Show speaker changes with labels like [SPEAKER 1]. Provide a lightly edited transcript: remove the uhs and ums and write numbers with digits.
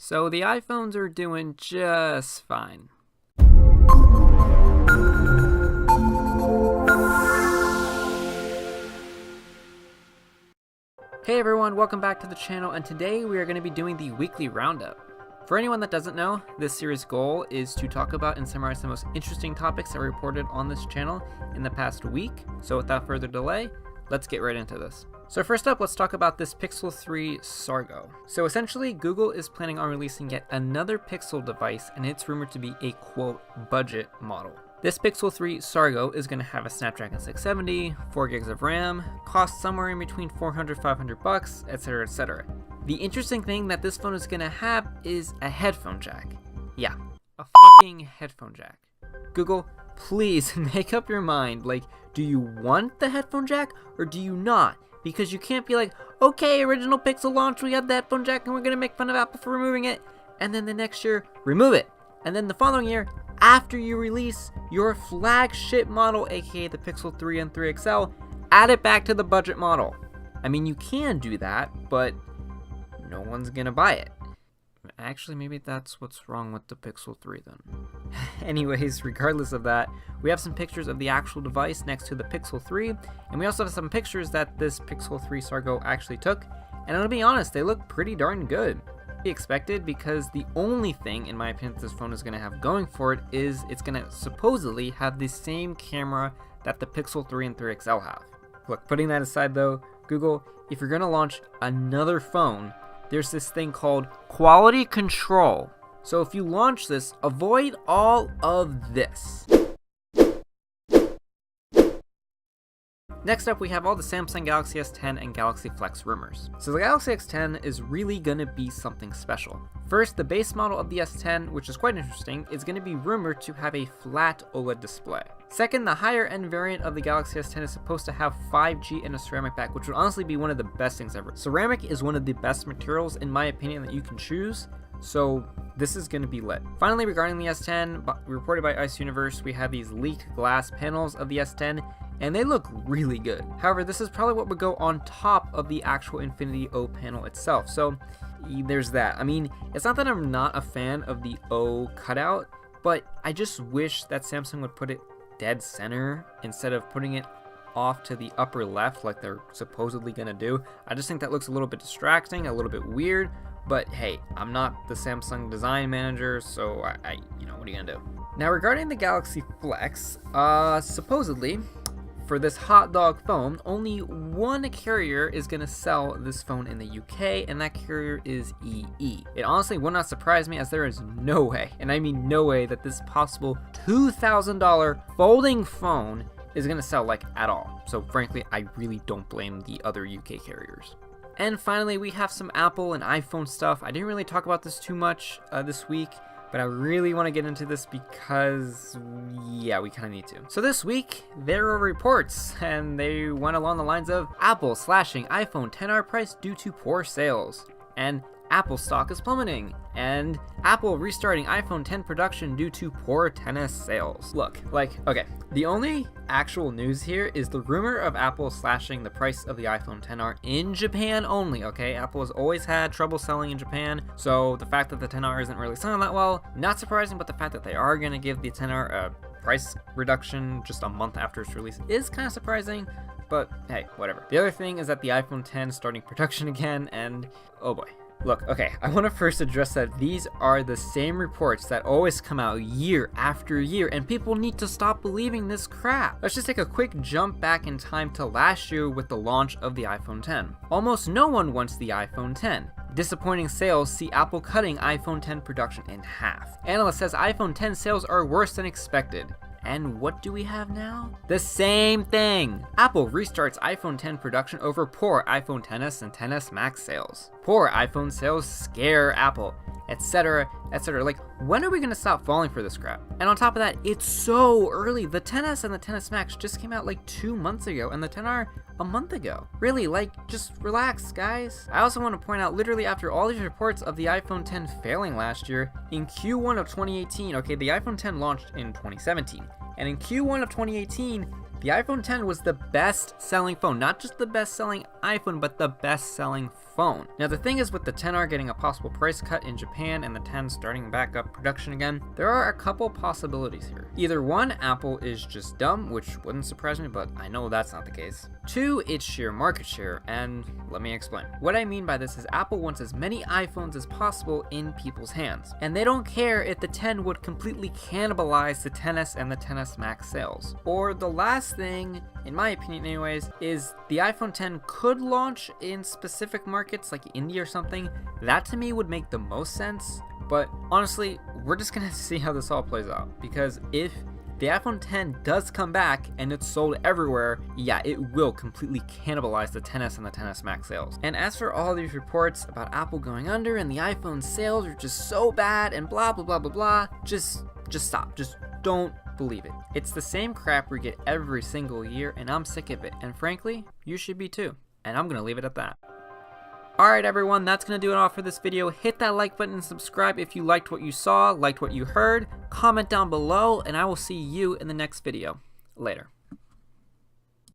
[SPEAKER 1] So the iPhones are doing just fine. Hey everyone, welcome back to the channel, and today we are going to be doing the weekly roundup. For anyone that doesn't know, this series' goal is to talk about and summarize the most interesting topics that were reported on this channel in the past week. So without further delay, let's get right into this. So first up, let's talk about this Pixel 3 Sargo. So essentially, Google is planning on releasing yet another Pixel device, and it's rumored to be a quote budget model. This Pixel 3 Sargo is going to have a Snapdragon 670, 4 gigs of RAM, cost somewhere in between $400-$500, etc, etc. The interesting thing that this phone is going to have is a headphone jack. Yeah, a fucking headphone jack. Google, please make up your mind. Like, do you want the headphone jack or do you not? Because you can't be like, okay, original Pixel launch, we have the headphone jack and we're going to make fun of Apple for removing it. And then the next year, remove it. And then the following year, after you release your flagship model, aka the Pixel 3 and 3 XL, add it back to the budget model. I mean, you can do that, but no one's gonna buy it. Actually, maybe that's what's wrong with the Pixel 3 then. Anyways, regardless of that, we have some pictures of the actual device next to the Pixel 3, and we also have some pictures that this Pixel 3 Sargo actually took, and to be honest, they look pretty darn good. Expected, because the only thing in my opinion this phone is going to have going for it is it's going to supposedly have the same camera that the Pixel 3 and 3 XL have. Look, putting that aside though, Google, if you're going to launch another phone, there's this thing called quality control. So if you launch this, avoid all of this. Next up, we have all the Samsung Galaxy S10 and Galaxy Flex rumors. So the Galaxy S10 is really gonna be something special. First, the base model of the S10, which is quite interesting, is gonna be rumored to have a flat OLED display. Second, the higher end variant of the Galaxy S10 is supposed to have 5G and a ceramic back, which would honestly be one of the best things ever. Ceramic is one of the best materials, in my opinion, that you can choose. So this is going to be lit. Finally, regarding the S10, reported by Ice Universe, we have these leaked glass panels of the S10, and they look really good. However, this is probably what would go on top of the actual Infinity O panel itself. So there's that. I mean, it's not that I'm not a fan of the O cutout, but I just wish that Samsung would put it dead center instead of putting it off to the upper left like they're supposedly going to do. I just think that looks a little bit distracting, a little bit weird. But hey, I'm not the Samsung design manager, so I what are you gonna do? Now regarding the Galaxy Flex, supposedly, for this hot dog phone, only one carrier is gonna sell this phone in the UK, and that carrier is EE. It honestly would not surprise me, as there is no way, and I mean no way, that this possible $2,000 folding phone is gonna sell like at all. So frankly, I really don't blame the other UK carriers. And finally, we have some Apple and iPhone stuff. I didn't really talk about this too much this week, but I really want to get into this because, yeah, we kind of need to. So this week, there were reports, and they went along the lines of Apple slashing iPhone XR price due to poor sales, and Apple stock is plummeting, and Apple restarting iPhone X production due to poor XS sales. Look, okay, the only actual news here is the rumor of Apple slashing the price of the iPhone XR in Japan only, okay? Apple has always had trouble selling in Japan, so the fact that the XR isn't really selling that well, not surprising, but the fact that they are going to give the XR a price reduction just a month after its release is kind of surprising, but hey, whatever. The other thing is that the iPhone X is starting production again, and oh boy. Look, okay, I want to first address that these are the same reports that always come out year after year, and people need to stop believing this crap. Let's just take a quick jump back in time to last year with the launch of the iPhone X. Almost no one wants the iPhone X. Disappointing sales see Apple cutting iPhone X production in half. Analyst says iPhone X sales are worse than expected. And what do we have now? The same thing! Apple restarts iPhone X production over poor iPhone XS and XS Max sales. Poor iPhone sales scare Apple, etc, etc. Like, when are we gonna stop falling for this crap? And on top of that, it's so early. The XS and the XS Max just came out like 2 months ago, and the XR a month ago. Really, like, just relax, guys. I also want to point out, literally after all these reports of the iPhone X failing last year, in Q1 of 2018, okay, the iPhone X launched in 2017, and in Q1 of 2018, The iPhone X was the best selling phone, not just the best selling iPhone, but the best selling phone. Now the thing is, with the XR getting a possible price cut in Japan and the X starting back up production again, there are a couple possibilities here. Either one, Apple is just dumb, which wouldn't surprise me, but I know that's not the case. Two, it's sheer market share, and let me explain. What I mean by this is Apple wants as many iPhones as possible in people's hands, and they don't care if the X would completely cannibalize the XS and the XS Max sales. Or the last thing, in my opinion anyways, is the iPhone X could launch in specific markets like India or something. That to me would make the most sense, but honestly, we're just gonna see how this all plays out, because if the iPhone X does come back and it's sold everywhere, yeah, it will completely cannibalize the XS and the XS Max sales. And as for all these reports about Apple going under and the iPhone sales are just so bad and blah blah blah blah blah, just stop. Just don't believe it. It's the same crap we get every single year, and I'm sick of it. And frankly, you should be too. And I'm gonna leave it at that. Alright everyone, that's going to do it all for this video. Hit that like button and subscribe if you liked what you saw, liked what you heard. Comment down below, and I will see you in the next video. Later.